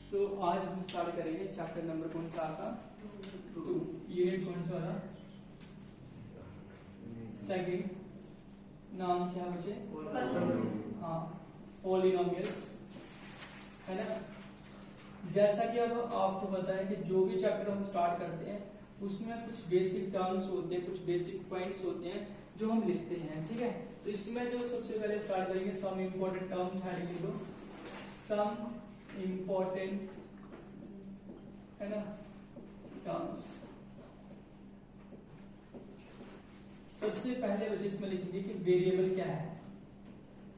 आज हम स्टार्ट करेंगे चैप्टर नंबर कौन सा आपका 2 यूनिट कौन सा वाला सेकंड नाम क्या बचे हाँ पॉलिनोमियल्स है ना। जैसा कि अब आपको पता है कि जो भी चैप्टर हम स्टार्ट करते हैं उसमें कुछ बेसिक टर्म्स होते हैं, कुछ बेसिक पॉइंट्स होते हैं जो हम लिखते हैं, ठीक है। तो इसमें जो सबसे पहले स्टार्ट करेंगे सम इम्पोर्टेंट टर्म्स हेडिंग लिख दो, सम इम्पोर्टेंट है ना टर्म्स। सबसे पहले बच्चे इसमें लिखेंगे कि वेरिएबल क्या है।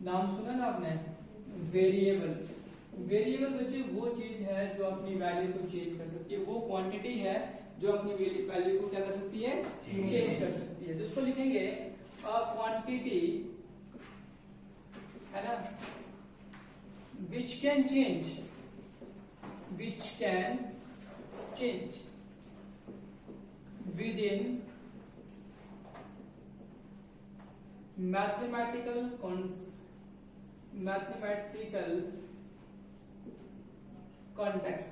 नाम सुना ना आपने, वेरिएबल। वेरिएबल बच्चे वो चीज है जो अपनी वैल्यू को चेंज कर सकती है, वो क्वांटिटी है जो अपनी वैल्यू को क्या कर सकती है, चेंज कर सकती है। तो इसको लिखेंगे अ क्वांटिटी है ना which can change within mathematical context।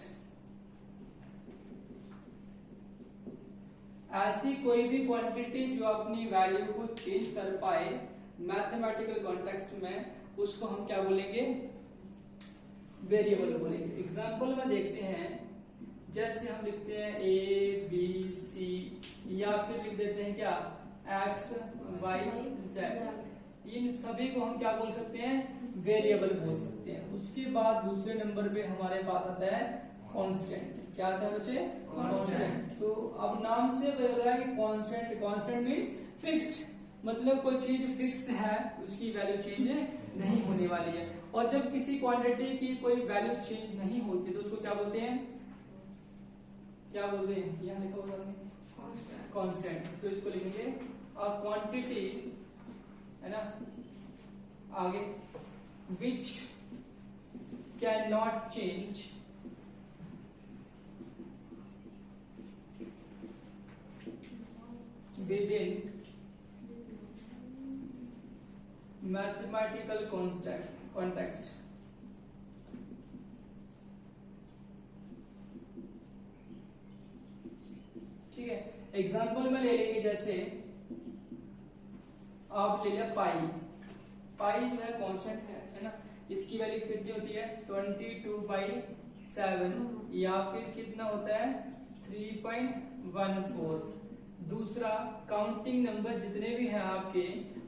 ऐसी कोई भी क्वांटिटी जो अपनी वैल्यू को चेंज कर पाए मैथमेटिकल कॉन्टेक्स्ट में, उसको हम क्या बोलेंगे, वेरिएबल बोलेंगे। एग्जांपल में देखते हैं, जैसे हम लिखते हैं ए बी सी या फिर लिख देते हैं क्या एक्स वाई जेड, इन सभी को हम क्या बोल सकते हैं, वेरिएबल बोल सकते हैं। उसके बाद दूसरे नंबर पे हमारे पास आता है कांस्टेंट। क्या आता है बच्चे, कांस्टेंट। तो अब नाम से बता रहा है कि कांस्टेंट, कांस्टेंट मींस फिक्स्ड, मतलब कोई चीज फिक्स्ड है, उसकी वैल्यू चेंज नहीं होने वाली है। और जब किसी क्वांटिटी की कोई वैल्यू चेंज नहीं होती तो उसको क्या बोलते हैं, क्या बोलते हैं, यहाँ लिखा होगा हमने कांस्टेंट। तो इसको लिखेंगे अ क्वांटिटी है ना, आगे which can not change within mathematical context। ठीक है, एग्जाम्पल में ले लेंगे, जैसे आप ले लिया पाई। पाई जो है कांस्टेंट है ना, इसकी वैल्यू कितनी होती है 22/7 या फिर कितना होता है 3.14। दूसरा काउंटिंग नंबर जितने भी हैं आपके,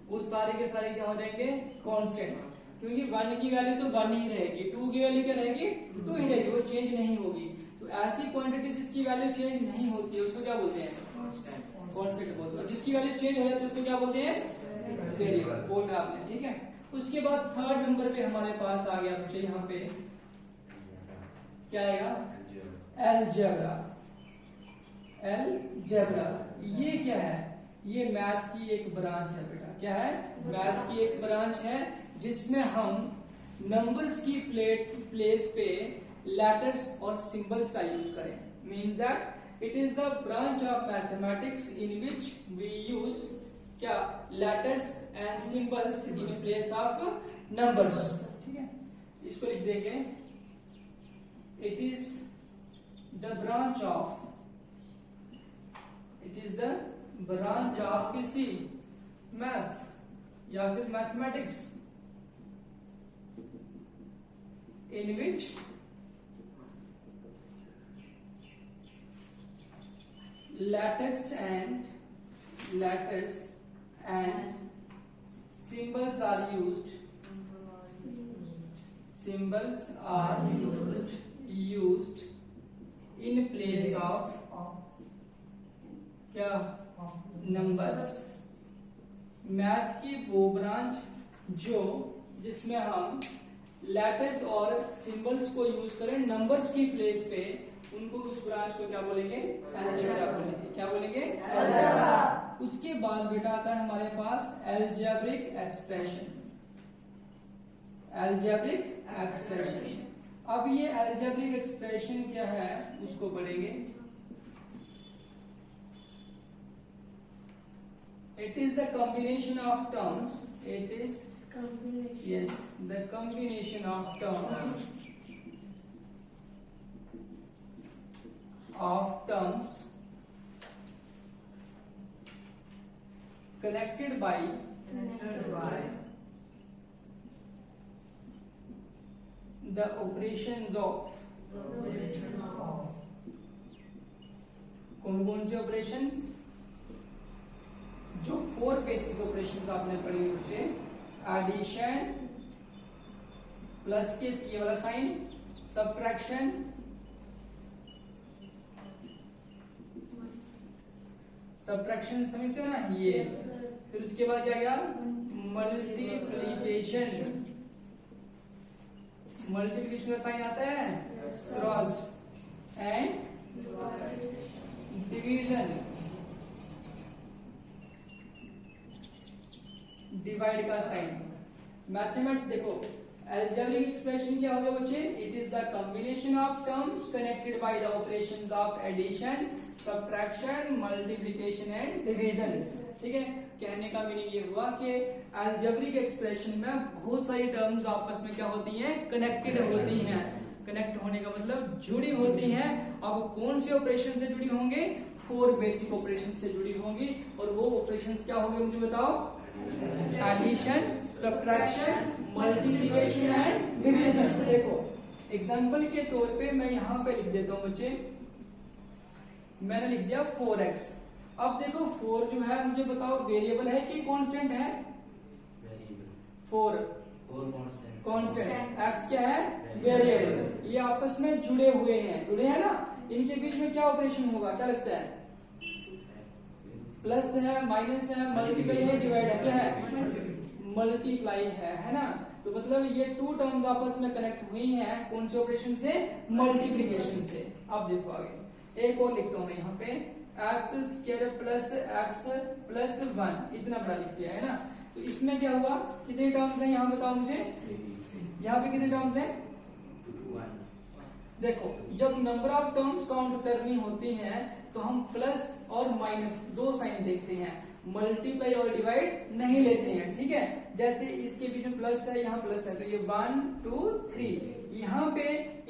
वो सारे के सारे क्या हो जाएंगे, कांस्टेंट, क्योंकि 1 की वैल्यू तो 1 ही रहेगी, 2 की वैल्यू क्या रहेगी 2 ही रहेगी, वो चेंज नहीं होगी। तो ऐसी क्वांटिटी जिसकी वैल्यू चेंज नहीं होती है उसको क्या बोलते हैं, कांस्टेंट बोलते हैं। और जिसकी वैल्यू चेंज हो जाती है उसको क्या बोलते हैं, वेरिएबल। बोला आपने, ठीक है। उसके बाद थर्ड नंबर पे हमारे पास आ गया बच्चे, यहाँ पे क्या आएगा, अलजेब्रा। अलजेब्रा ये क्या है, ये मैथ की एक ब्रांच है बेटा। क्या है, मैथ की एक ब्रांच है जिसमें हम नंबर्स की प्लेस पे लेटर्स और सिंबल्स का यूज करें। Means that it is the branch of mathematics in which we use क्या letters and symbols in place of numbers. ठीक है, इसको लिख देंगे it is the branch of, it is the branch of किसी maths या फिर mathematics in which letters and symbols are used in place of क्या नंबर्स। मैथ की वो ब्रांच जिसमें हम लेटर्स और सिंबल्स को यूज करें नंबर्स की प्लेस पे, उनको उस ब्रांच को क्या बोलेंगे, अलजेब्रा बोलेंगे। क्या बोलेंगे, अलजेब्रा। उसके बाद बेटा आता है हमारे पास अलजेब्रिक एक्सप्रेशन। अलजेब्रिक एक्सप्रेशन, अब ये अलजेब्रिक एक्सप्रेशन क्या है उसको पढ़ेंगे। It is the combination of terms. It is Combination. yes, the combination of terms of terms connected by the operations of कौन कौन से ऑपरेशंस, जो 4 बेसिक ऑपरेशंस आपने पढ़ी मुझे, एडिशन प्लस के ये वाला साइन, सब्ट्रैक्शन, सब्ट्रैक्शन समझते हो ना ये, फिर उसके बाद क्या गया मल्टीप्लिकेशन, मल्टीप्लिकेशन का साइन आता है क्रॉस, एंड डिवीजन, डिवाइड का साइन। मैथमेटिक्स देखो अलजेब्रिक एक्सप्रेशन क्या होगा बच्चे, it is the combination of terms connected by the operations of addition, subtraction, multiplication and division. ठीक है, कहने का मीनिंग ये हुआ कि अलजेब्रिक एक्सप्रेशन में बहुत सारी टर्म्स आपस में क्या होती हैं, कनेक्टेड होती हैं। कनेक्ट होने का मतलब जुड़ी होती हैं। अब कौन से ऑपरेशन से जुड़ी होंगे, 4 बेसिक ऑपरेशन से जुड़ी होंगी, और वो ऑपरेशंस क्या होंगे मुझे बताओ, addition, subtraction, multiplication and division. देखो एग्जांपल के तौर पे मैं यहां पे लिख देता हूं बच्चे, मैंने लिख दिया 4x। अब देखो 4 जो है मुझे बताओ वेरिएबल है कि कांस्टेंट है, 4 कांस्टेंट, x क्या है वेरिएबल। ये आपस में जुड़े हुए हैं ना, इनके बीच में क्या ऑपरेशन होगा, क्या लगता है, प्लस है, माइनस है, मल्टीप्लाई है, डिवाइड है, क्या है मल्टीप्लाई है ना। तो मतलब ये 2 टर्म्स आपस में कनेक्ट हुई हैं, कौन से ऑपरेशन से, मल्टीप्लिकेशन से। अब देखो आगे एक और लिखता हूं मैं यहाँ पे, x square plus x plus 1, इतना बड़ा लिख दिया है ना। तो इसमें क्या हुआ, कितने टर्म्स हैं यहाँ बताओ मुझे, यहाँ पे कितने टर्म्स हैं, देखो जब नंबर ऑफ टर्म्स काउंट करनी होती हैं तो हम प्लस और माइनस 2 साइन देखते हैं, मल्टीप्लाई और डिवाइड नहीं लेते हैं। ठीक है, जैसे इसके बीच में प्लस है, यहाँ प्लस है, तो ये 1 2 3, यहाँ पे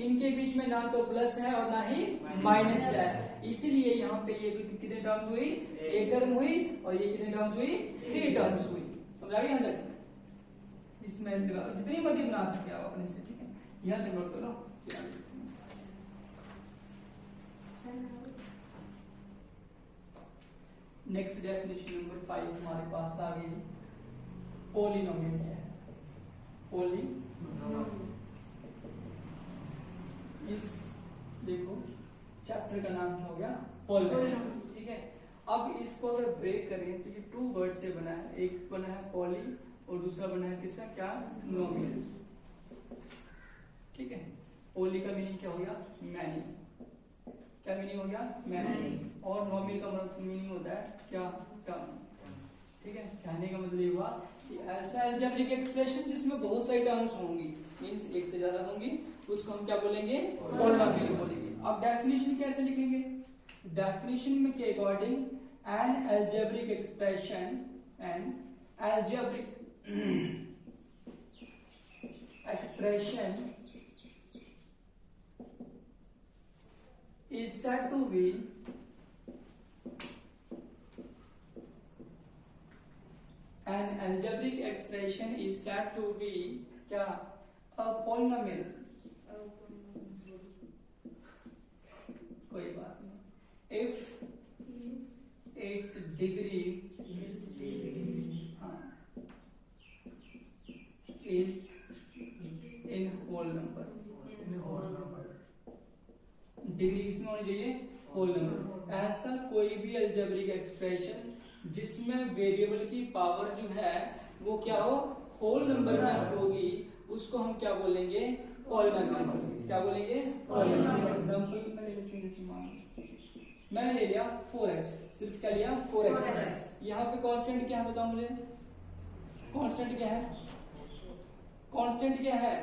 इनके बीच में ना तो प्लस है और ना ही माइनस है, इसीलिए यहाँ पे ये कितने टर्म्स हुई, 1 टर्म हुई, और ये कितने टर्म्स हुई, 3 टर्म्स हुई। समझा गया यहाँ तक, इसमें जितनी मर्जी बना सकते आप अपने से। ठीक है, यहाँ तक नोट करो। नेक्स्ट डेफिनेशन नंबर 5 हमारे पास आ गई, पॉलिनोमियल है। पॉलिनोमियल, इस देखो चैप्टर का नाम क्या हो गया, पॉलिनोमियल। ठीक है, अब इसको अगर ब्रेक करें तो ये 2 वर्ड से बना है, एक बना है पॉली और दूसरा बना है किसका, क्या, नोमियल। ठीक है, पॉली का मीनिंग क्या हो गया, मैनी, क्या मीनिंग हो गया, मैनी, और नोमियल का मीनिंग होता है क्या, टर्म। ठीक है, कहने का मतलब ये हुआ कि ऐसा अलजेब्रिक एक्सप्रेशन जिसमें बहुत सारी टर्म्स होंगी, मींस एक से ज्यादा होंगी, उसको हम क्या बोलेंगे, पॉलिनोमियल बोलेंगे। अब डेफिनेशन कैसे लिखेंगे, डेफिनेशन में के according N algebraic expression, N algebraic expression is said to be an algebraic expression is said to be क्या, a polynomial, कोई बात नहीं, if its degree is in whole number, degree किसमें होनी चाहिए, होल नंबर। ऐसा कोई भी अलजेब्रिक एक्सप्रेशन जिसमें वेरिएबल की पावर जो है वो क्या हो, होल नंबर में होगी, उसको हम क्या बोलेंगे, पॉलिनोमियल बोलेंगे। क्या बोलेंगे, पॉलिनोमियल। एग्जांपल मैंने ले लिया 4x, सिर्फ क्या लिया, 4x। यहाँ पे कांस्टेंट क्या है बताओ मुझे, कांस्टेंट क्या है, कांस्टेंट क्या है,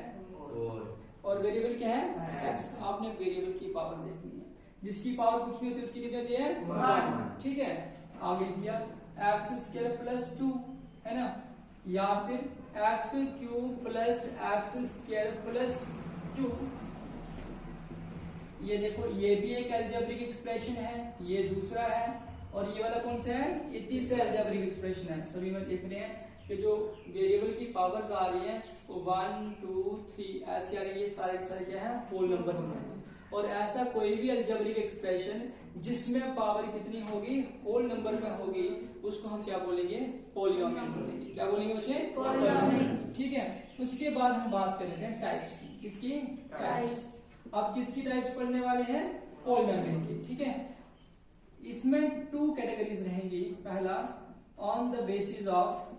और वेरिएबल क्या है, x। आपने वेरिएबल की पावर देखनी है, जिसकी पावर कुछ नहीं होती उसकी कितनी होती है, 1। ठीक है, आगे दिया x स्क्वायर प्लस 2 है ना, या फिर x cube plus x square plus 2, ये देखो ये भी एक अलजेब्रिक एक्सप्रेशन है, ये दूसरा है, और ये वाला कौन सा है, ये तीसरा अलजेब्रिक एक्सप्रेशन है। सभी में देख रहे हैं कि जो वेरिएबल की पावर्स आ रही हैं वो 1 2 3 ऐसे आ रही है, ये सारे के सारे क्या है, होल नंबर्स हैं। और ऐसा कोई भी अलजेब्रिक एक्सप्रेशन जिसमें पावर कितनी होगी, होल नंबर में होगी, उसको हम क्या बोलेंगे, पॉलिनोमियल बोलेंगे। क्या बोलेंगे बच्चे, पॉलिनोमियल। ठीक है, उसके बाद हम बात करेंगे टाइप्स की। किसकी, टाइप्स। अब किसकी टाइप्स पढ़ने वाले हैं, पॉलिनोमियल की। ठीक है, इसमें 2 कैटेगरीज रहेंगी। पहला, on the basis of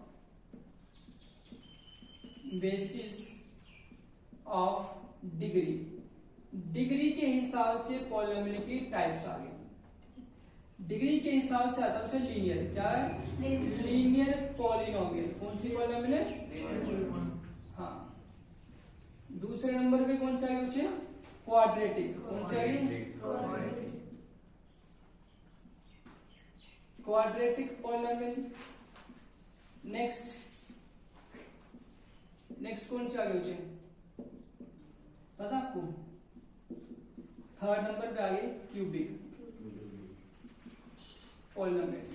degree, degree के हिसाब से पॉलिनोमियल की टाइप्स आ गई। डिग्री के हिसाब से आता है लीनियर, क्या है, लीनियर पॉलिनोमियल। कौन सी पॉलिनोमियल है, हाँ। दूसरे नंबर पे कौन सा है बच्चे, क्वाड्रेटिक। कौन सा है, क्वाड्रेटिक पॉलिनोमियल। नेक्स्ट कौन सा आ गया बच्चे, पता आपको, थर्ड नंबर पे आ गए क्यूबिक पॉलिनोमियल।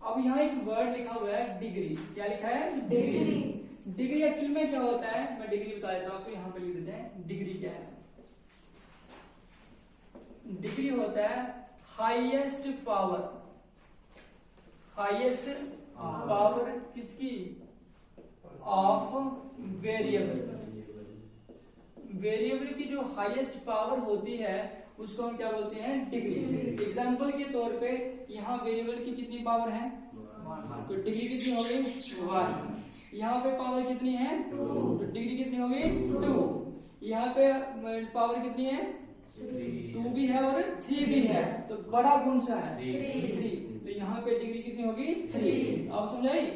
अब यहाँ एक वर्ड लिखा हुआ है डिग्री। क्या लिखा है, डिग्री। डिग्री एक्चुअल में क्या होता है, मैं डिग्री बता देता हूं आपको, यहाँ पे लिख देते हैं डिग्री क्या है। डिग्री होता है हाईएस्ट पावर, हाईएस्ट पावर किसकी, ऑफ वेरिएबल। वेरिएबल की जो हाईएस्ट पावर होती है उसको हम क्या बोलते हैं, डिग्री। एग्जांपल के तौर पे यहाँ वेरिएबल की कितनी पावर है, तो डिग्री कितनी हो गई, 1। यहाँ पे पावर कितनी है, 2, तो डिग्री कितनी हो गई, 2। यहाँ पे पावर कितनी है, 2 भी है और 3 भी है, तो बड़ा कौन सा है, 3। तो यहाँ पे डिग्री कितनी होगी, 3। आप समझाई।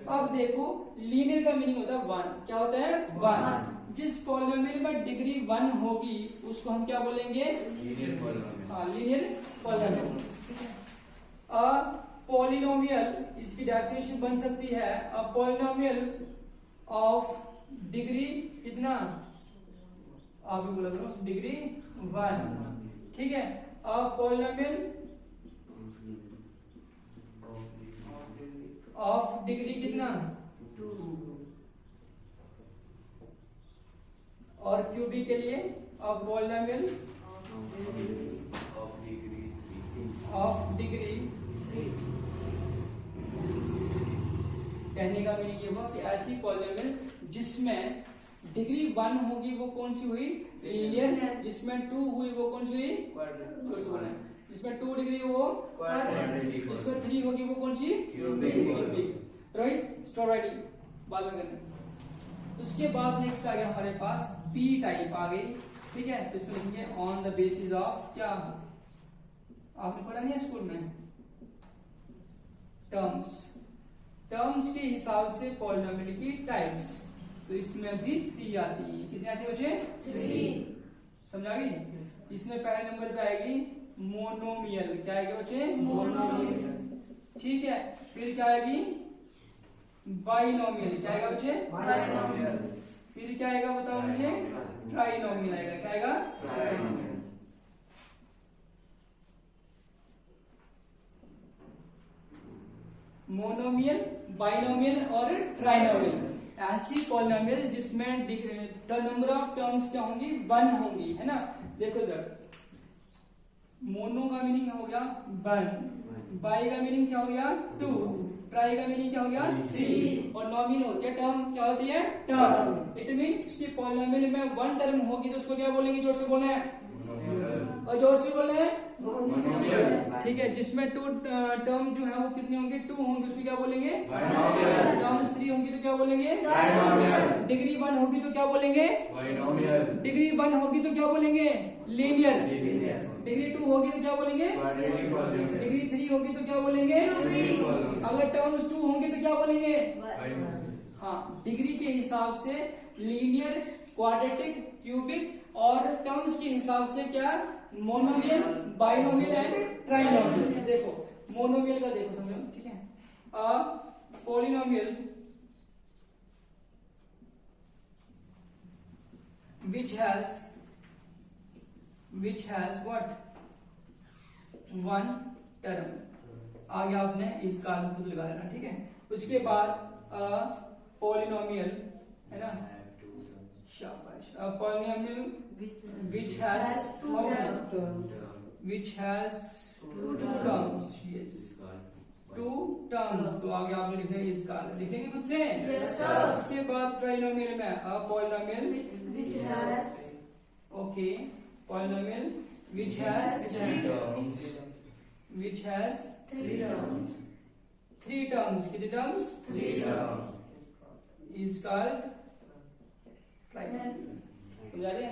अब देखो लीनियर का मीनिंग होता है 1। क्या होता है, 1। जिस पॉलिनोमियल में डिग्री 1 होगी उसको हम क्या बोलेंगे, लीनियर पॉलिनोमियल। हाँ, लीनियर पॉलिनोमियल। पॉलिनोमियल, इसकी डेफिनेशन बन सकती है, अ पॉलिनोमियल ऑफ डिग्री कितना, आप भी बोला करो, डिग्री 1। ठीक है, अ पॉलिनोमियल ऑफ डिग्री कितना, 2। और क्यूबिक के लिए अब पॉलिनोमियल ऑफ डिग्री 3। कहने का मीनिंग ये हुआ कि ऐसी पॉलिनोमियल जिसमें डिग्री 1 होगी वो कौन सी हुई, लीनियर। जिसमें 2 हुई वो कौन सी हुई, क्वाड्रेटिक। जिसमें 2 डिग्री वो क्वाड्रेटिक। जिसमें 3 होगी वो कौन सी, क्यूबिक। राइट, स्टॉप राइटिंग, बाद में करते हैं। उसके बाद नेक्स्ट आ गया हमारे पास पी टाइप आ गई। ठीक है, तो इसमें लिखेंगे ऑन द बेसिस ऑफ, क्या आपने पढ़ा नहीं स्कूल में, टर्म्स के हिसाब से पॉलिनोमियल की टाइप्स। तो इसमें भी 3 आती है। कितनी आती है बच्चे, 3। समझा गई। इसमें पहले नंबर पे आएगी मोनोमियल। क्या आएगी बच्चे, मोनोमियल। ठीक है, फिर क्या आएगी, बाइनोमियल। क्या आएगा बच्चे, बाइनोमियल। फिर क्या आएगा बताओ मुझे, ट्राइनोमियल आएगा। क्या आएगा, ट्राइनोमियल। मोनोमियल, बाइनोमियल और ट्राइनोमियल ऐसी पॉलिनोमियल जिसमें नंबर ऑफ टर्म्स क्या होंगी, 1 होंगी, है ना। देखो इधर, मोनो का मीनिंग हो गया 1, बाई का मीनिंग क्या हो गया 2, ट्राई का मीनिंग क्या हो गया 3, और नॉमिनल होती है टर्म। क्या होती है, टर्म। इट मींस कि पॉलिनोमियल में 1 टर्म होगी तो उसको क्या बोलेंगे, जोर से बोलना है, और जोर से बोलना है, मोनोमियल। ठीक है, जिसमें 2 टर्म जो है वो कितनी होंगी, 2 होंगी, उसको क्या बोलेंगे, बाइनोमियल। टर्म्स 3 होंगी तो क्या बोलेंगे, ट्राइनोमियल। डिग्री 1 होगी तो क्या बोलेंगे, बाइनोमियल। डिग्री 1 होगी तो क्या बोलेंगे, लीनियर। डिग्री 2 होगी तो क्या बोलेंगे, डिग्री 3 होगी तो क्या बोलेंगे, अगर टर्म्स 2 होंगी तो क्या बोलेंगे, हाँ। डिग्री के हिसाब से लीनियर, क्वाड्रेटिक, क्यूबिक, और टर्म्स के हिसाब से क्या, मोनोमियल, बाइनोमियल एंड ट्राइनोमियल। देखो मोनोमियल का देखो समझो, ठीक है। Polynomial which has what one term। आगे आपने इसका खुद लगा लेना, ठीक है। उसके बाद पॉलिनोमियल है ना, शाबाश, polynomial which has two terms, yes, two terms। तो आगे आपने लिखना है इसका, लिखेंगे खुद से। उसके बाद ट्राइनोमियल में polynomial okay, polynomial which has three terms, कितने terms? is called trinomial. समझा रहे हैं?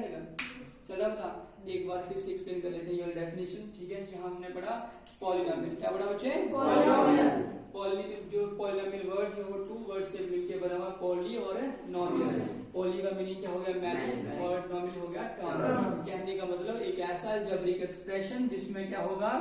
चलो बता एक बार फिर से एक्सप्लेन कर लेते हैं ये डेफिनेशंस, ठीक है। यहाँ हमने पढ़ा पॉलिनोमियल, क्या पढ़ा बच्चे? पॉलिनोमियल। जो पॉलिनोमियल वर्ड है वो टू वर्ड से मिलके बना हुआ, पॉली और नॉमियल। पॉली का मीनिंग क्या हो गया? मैनी, और नॉमियल हो गया टर्म। कहने का मतलब एक ऐसा अलजेब्रिक एक्सप्रेशन जिसमें क्या होगा,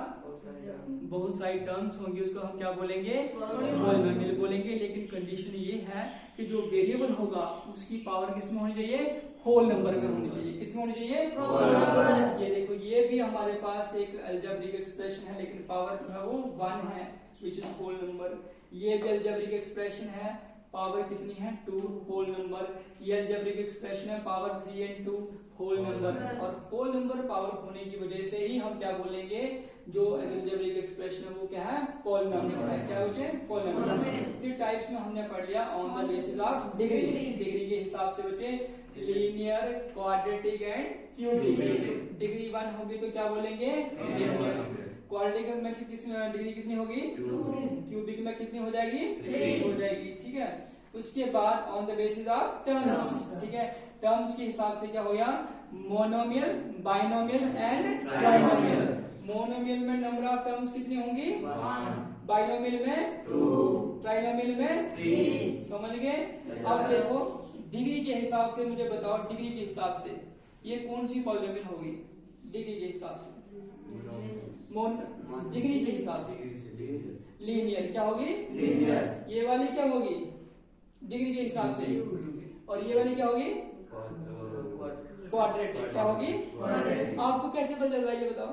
बहुत सारी टर्म्स होंगी, उसको हम क्या बोलेंगे? पॉलिनोमियल बोलेंगे। लेकिन कंडीशन ये है कि जो वेरिएबल होगा उसकी पावर किस में होनी चाहिए? होल नंबर में होनी चाहिए। किस में होनी चाहिए? Whole number. ये देखो, ये भी हमारे पास एक अलजेब्रिक एक्सप्रेशन है, लेकिन पावर जो है वो 1 है, विच इज होल नंबर। ये भी अलजेब्रिक एक्सप्रेशन है, पावर कितनी है? 2 होल नंबर। ये अलजेब्रिक एक्सप्रेशन है, पावर 3 and 2 होल नंबर। और होल नंबर पावर होने की वजह से ही हम क्या बोलेंगे, जो अलजेब्रिक एक्सप्रेशन है वो क्या है? पॉलिनोमियल है। क्या बच्चे? पॉलिनोमियल। 3 टाइप्स में हमने पढ़ लिया on the basis of degree. Degree के हिसाब से बच्चे linear, quadratic and cubic. Degree 1 होगी तो क्या बोलेंगे? लीनियर। क्वाड्रेटिक में डिग्री कितनी होगी? 2। क्यूबिक में कितनी हो जाएगी? 3 हो जाएगी, ठीक है। उसके बाद on the basis of terms, ठीक है। टर्म्स के हिसाब से क्या हो गया? Monomial, binomial and trinomial. Monomial में नंबर ऑफ टर्म्स कितनी होंगी? 1। बाइनोमियल में 2। ट्राइनोमियल में 3। समझ गए? अब देखो डिग्री के हिसाब से मुझे बताओ, डिग्री के हिसाब से ये कौन सी पॉलिनोमियल होगी? डिग्री के हिसाब से डिग्री के हिसाब से लीनियर। क्या होगी? लीनियर। ये वाली क्या होगी? डिग्री के हिसाब से। और ये वाली क्या होगी? क्वाड्रेटिक। क्या होगी? आपको कैसे पता चल रहा है ये बताओ?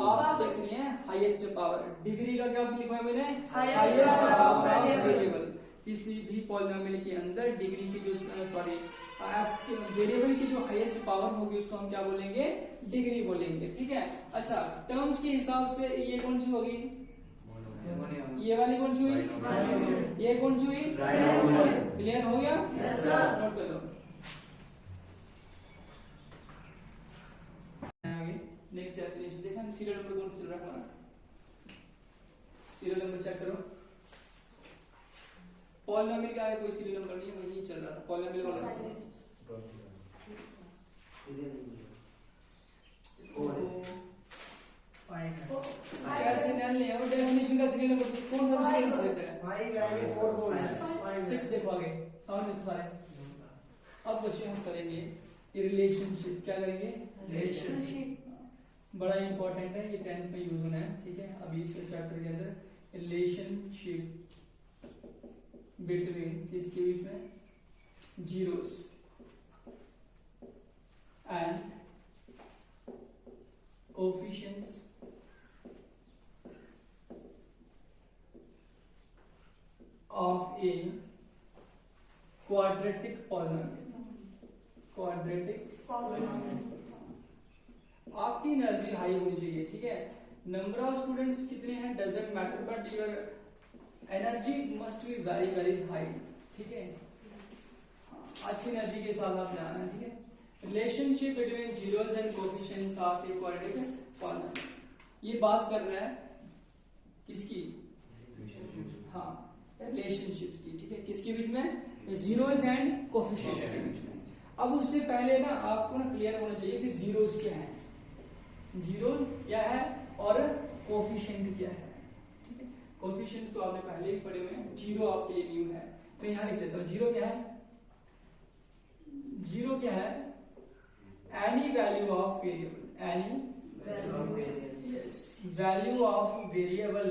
आप देख रही हैं हाईएस्ट पावर। डिग्री का क्या लिखा है मैंने? Highest power variable. किसी भी पॉलिनोमियल के अंदर डिग्री की जो एक्स के वेरिएबल की जो हाईएस्ट पावर होगी उसको हम क्या बोलेंगे? डिग्री बोलेंगे, ठीक है। अच्छा, टर्म्स के हिसाब से ये कौन सी होगी? ये वाली कौन सी हुई? ये कौन सी हुई? क्लियर हो गया? Yes sir. नोट कर लो। नेक्स्ट डेफिनेशन देखा, सीरियल नंबर कौन सा चल रहा है हमारा? सीरियल नंबर चेक करो। पॉलिनोमियल का है, कोई सीरियल नंबर नहीं है, वही चल रहा है पॉलिनोमियल वाला। कैसे नैन ले आओ डेफिनेशन का सीरियल नंबर कौन सा सीरियल नंबर देख रहे हैं? 5 है, 4 है, 6 देखो आगे सामने तो सारे। अब बच्चे हम करेंगे ये रिलेशनशिप। क्या करेंगे? रिलेशनशिप बड़ा इंपॉर्टेंट है, ये 10th में यूज होना है, ठीक है। अभी इस चैप्टर के अंदर रिलेशनशिप बिटवीन किसके बीच में? Zeros and coefficients of a quadratic polynomial. Quadratic polynomial. आपकी एनर्जी हाई होनी चाहिए, ठीक है। नंबर ऑफ स्टूडेंट्स कितने हैं doesn't matter, but your energy must be very very high, ठीक है। अच्छी एनर्जी के साथ आप जाना है, ठीक है। Relationship between zeros and coefficients of a quadratic polynomial. ये बात कर रहा है किसकी? हाँ, रिलेशनशिप्स की, ठीक है। किसके बीच में? जीरोस एंड कोफिशिएंट्स के बीच में। अब उससे पहले ना आपको ना क्लियर होना चाहिए कि जीरोस क्या है, जीरो क्या है और कोफिशिएंट क्या है, ठीक है। कोफिशिएंट्स तो आपने पहले ही पढ़े हुए हैं, जीरो आपके लिए न्यू है। मैं यहां लिख देता हूं जीरो क्या है? जीरो क्या है? Any value of variable, any value of variable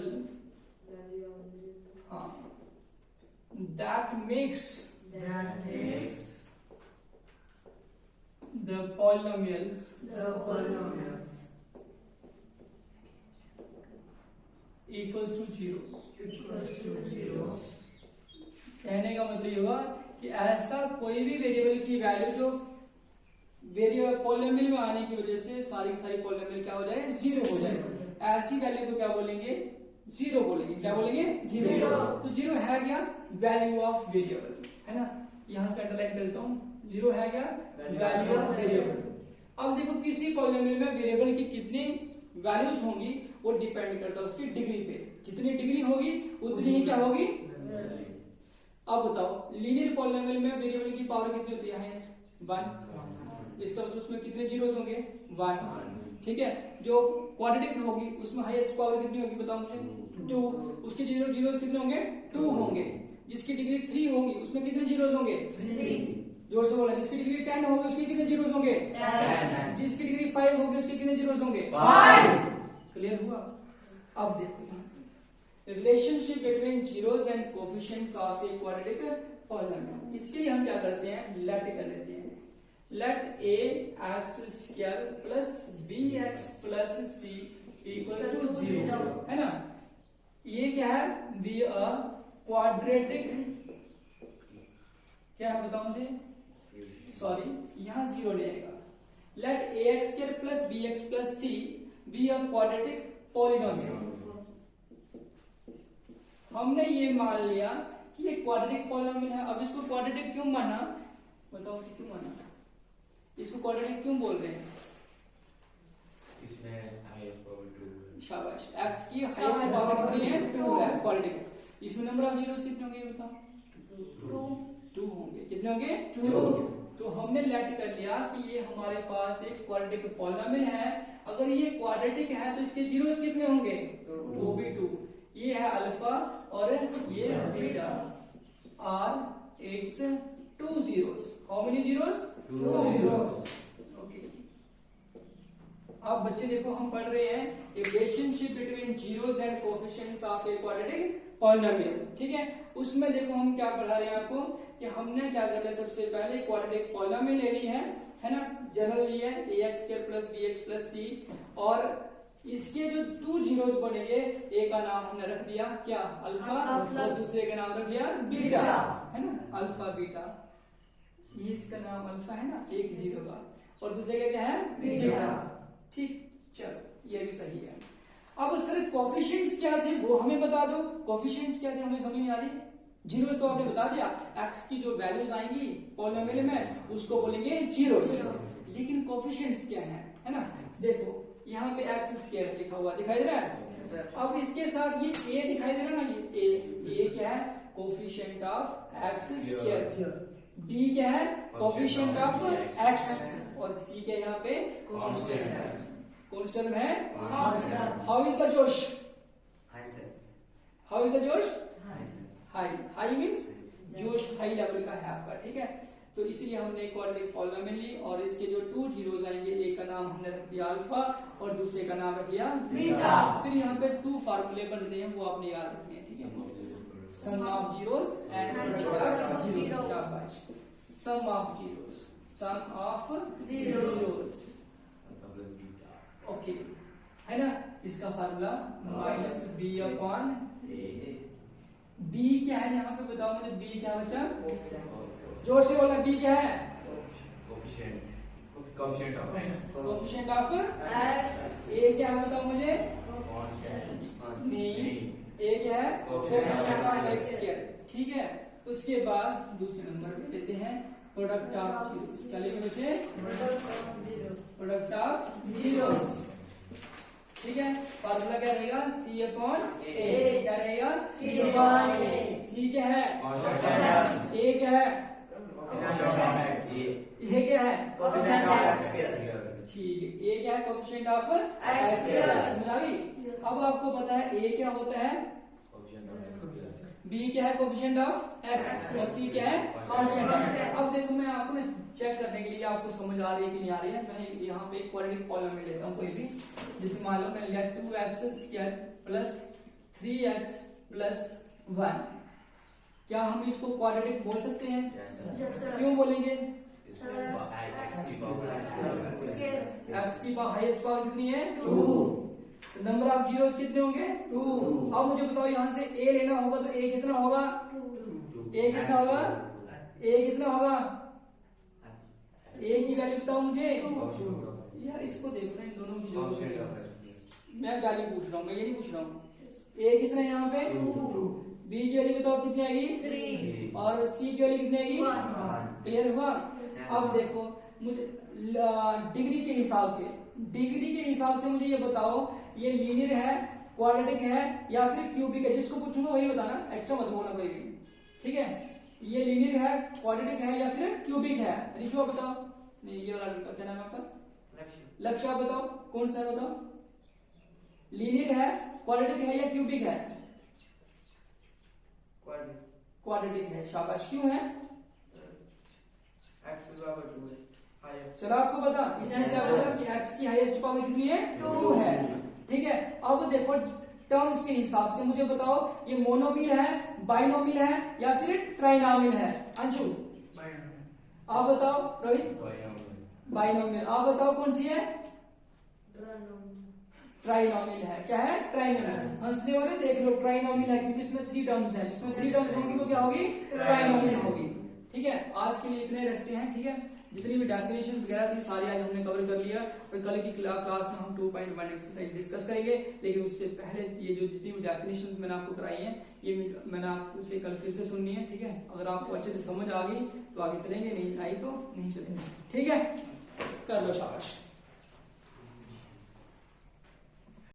that makes the polynomials equals to 0। कहने का मतलब ये हुआ कि ऐसा कोई भी वेरिएबल की वैल्यू जो वेरिएबल पॉलिनोमियल में आने की वजह से सारी की सारी पॉलिनोमियल क्या हो जाए, 0 हो जाए, ऐसी वैल्यू को क्या बोलेंगे, 0 बोलेंगे। क्या बोलेंगे, 0। तो 0 है क्या, वैल्यू ऑफ वेरिएबल, है ना। यहां से अंडरलाइन करता हूं, 0 है क्या, वैल्यू ऑफ वेरिएबल। अब देखो किसी पॉलिनोमियल में वेरिएबल की कितनी वैल्यूज होंगी वो डिपेंड करता है उसकी डिग्री पे। जितनी डिग्री होगी उतनी ही क्या होगी। अब बताओ लीनियर पॉलिनोमियल में वेरिएबल की पावर कितनी होती है, हाईएस्ट 1। इसका मतलब उसमें कितने जीरोस होंगे, 1। ठीक है। जो क्वाड्रेटिक होगी उसमें हाईएस्ट पावर कितनी होगी बताओ मुझे, 2। उसके जीरोस कितने होंगे, 2 होंगे। जिसकी डिग्री 3 होगी उसमें कितने जीरोस होंगे, 3। जोर से बोला। जिसकी डिग्री 10 होगी उसके कितने जीरोस होंगे, 10। जिसकी डिग्री 5 होगी उसके कितने जीरोस होंगे, 5। क्लियर हुआ। अब देखो relationship between zeros and coefficients of a quadratic polynomial. इसके लिए हम क्या करते हैं, लेट कर लेते हैं। Let a x square plus bx plus c equal to 0, है ना। ये क्या है, बी अ क्वाड्रेटिक, क्या है बताओ मुझे, सॉरी यहां 0 लेगा। Let ax square plus bx plus c be a quadratic polynomial. हमने ये मान लिया कि ये क्वाड्रेटिक पॉलिनोमियल है। अब इसको क्वाड्रेटिक क्यों माना, बताओ क्यों माना, इसको क्वाड्रेटिक क्यों बोल रहे हैं। इसमें हाईएस्ट पावर 2। शाबाश। x की हाईएस्ट पावर कितनी है, 2 है, क्वाड्रेटिक। इसमें नंबर ऑफ जीरोस कितने होंगे ये बताओ, 2 होंगे। कितने होंगे, 2। तो हमने लेट कर लिया कि ये हमारे पास एक क्वाड्रेटिक पॉलिनोमियल है। अगर ये क्वाड्रेटिक है तो इसके जीरोस कितने होंगे, वो भी 2। ये है अल्फा और ये beta. Are its 2 zeros। How many zeros, 2 zeros। Okay. अब बच्चे देखो हम पढ़ रहे हैं relationship between zeros and coefficients of a quadratic polynomial. ठीक है। उसमें देखो हम क्या पढ़ा रहे हैं आपको कि हमने क्या कर लिया, सबसे पहले क्वाड्रेटिक पॉलिनोमियल ले ली है ना, जनरल ली है ax square plus bx plus c। और इसके जो 2 जीरोस बनेंगे, एक का नाम हमने रख दिया क्या, अल्फा, और दूसरे का नाम रख लिया बीटा, है ना, अल्फा बीटा। ये इसका नाम अल्फा है ना, एक जीरो का, और दूसरे का क्या है, बीटा। ठीक, चलो ये भी सही है। अब सर कोएफिशिएंट्स क्या थे वो हमें बता दो। कोएफिशिएंट्स क्या थे हमें समझ नहीं आ रही। जीरोस तो आपने बता दिया, x की जो वैल्यूज आएंगी पॉलिनोमियल में उसको बोलेंगे जीरोस। लेकिन कोएफिशिएंट्स क्या है ना। देखो यहाँ पे x स्क्वायर लिखा हुआ दिखाई दे रहा है। अब इसके साथ ये a दिखाई दे रहा है ना, ये a क्या है, coefficient of x square. b क्या है, कोएफिशिएंट ऑफ x, और c क्या यहाँ पे कांस्टेंट है। कांस्टेंट है हाउ इज द जोश, high sir, how is the जोश, हाई हाई। हाई मींस जोश हाई लेवल का है आपका। ठीक है। तो इसलिए हमने क्वाड्रेटिक पॉलिनोमियल ली और इसके जो 2 जीरोस आएंगे, एक का नाम हमने रख दिया अल्फा और दूसरे का नाम रख लिया बीटा। फिर यहाँ पे 2 फार्मूले बन रहे हैं, वो आपने याद रखने हैं। ठीक है। Sum of zeros and product of zeros. शाबाश। Sum of zeros, sum of zeros, okay, है ना। इसका formula minus B upon A. B क्या है यहाँ पे बताओ मुझे, बी क्या बचा, जोर से बोला, बी क्या है, coefficient of x। Coefficient of x। ए क्या है बताओ मुझे, नहीं, ए क्या है, कोएफिशिएंट ऑफ x स्क्वायर। ठीक है। उसके बाद दूसरे नंबर पे लेते हैं प्रोडक्ट ऑफ जीरोस। क्या लिखेंगे बच्चे, प्रोडक्ट ऑफ जीरोस। ठीक है। फार्मूला क्या रहेगा, c अपॉन a। क्या रहेगा, c अपॉन a। c क्या है, a क्या है, ये क्या है, ठीक है, ये क्या है, कोएफिशिएंट ऑफ x। समझ आ गई। अब आपको पता है a क्या होता है, b क्या है, कोएफिशिएंट ऑफ x, और c क्या है, कांस्टेंट। अब देखो मैं आपको ना चेक करने के लिए आपको समझ आ रही है कि नहीं आ रही है, मैं यहाँ पे एक क्वाड्रेटिक पॉलिनोमियल लेता हूँ कोई भी। जैसे मान लो मैं लिया 2x square plus 3x plus 1। क्या हम इसको क्वाड्रेटिक बोल सकते हैं? yes, क्यों बोलेंगे? एक्स की हाईएस्ट पावर कितनी है 2। नंबर ऑफ जीरोस कितने होंगे 2। अब मुझे बताओ यहाँ से ए लेना होगा तो ए कितना होगा 2 ए कितना होगा ए कितना होगा ए की वैल्यू बताओ मुझे यार इसको देखो ना इन दोनों की जो मैं वैल्यू पूछ रहा हूँ मैं ये नहीं पूछ रहा हूँ ए कितना है यहाँ पे 2 बी की वैल्यू बताओ कितनी आएगी 3 और सी की वैल्यू कितनी आएगी 1 क्लियर हुआ। अब देखो मुझे डिग्री के हिसाब से मुझे ये बताओ ये लीनियर है क्वाड्रेटिक है या फिर क्यूबिक है जिसको पूछूंगा वही बताना एक्स्ट्रा मत बोलना कोई भी ठीक है। ये लीनियर है क्वाड्रेटिक है या फिर क्यूबिक है ऋषु आप बताओ नहीं ये वाला लड़का क्या नाम है आपका लक्ष्य आप बताओ कौन सा है बताओ लीनियर है क्वाड्रेटिक है या क्यूबिक है क्वाड्रेटिक है शाबाश क्यों है चलो आपको पता इसमें क्या बोला कि x की हाईएस्ट पावर कितनी है 2 है ठीक है। अब देखो टर्म्स के हिसाब से मुझे बताओ ये मोनोमियल है बाइनोमियल है या फिर ट्राइनोमियल है अंशु आप बताओ रोहित बाइनोमियल आप बताओ कौन सी है ट्राइनोमियल है क्या है ट्राइनोमियल हंसने वाले देख लो ट्राइनोमियल है क्योंकि इसमें 3 टर्म्स है जिसमें 3 टर्म्स होंगी तो क्या होगी ट्राइनोमियल होगी ठीक है। आज के लिए इतने रखते हैं ठीक है जितनी भी डेफिनेशन वगैरह थी सारी आज हमने कवर कर लिया और कल की क्लास में हम 2.1 एक्सरसाइज डिस्कस करेंगे लेकिन उससे पहले ये जो जितनी भी डेफिनेशंस मैंने आपको कराई हैं ये मैंने आपको से कल फिर से सुननी है ठीक है। अगर आपको अच्छे से समझ आ गई तो आगे चलेंगे नहीं आई तो नहीं चलेंगे ठीक है कर लो शाबाश।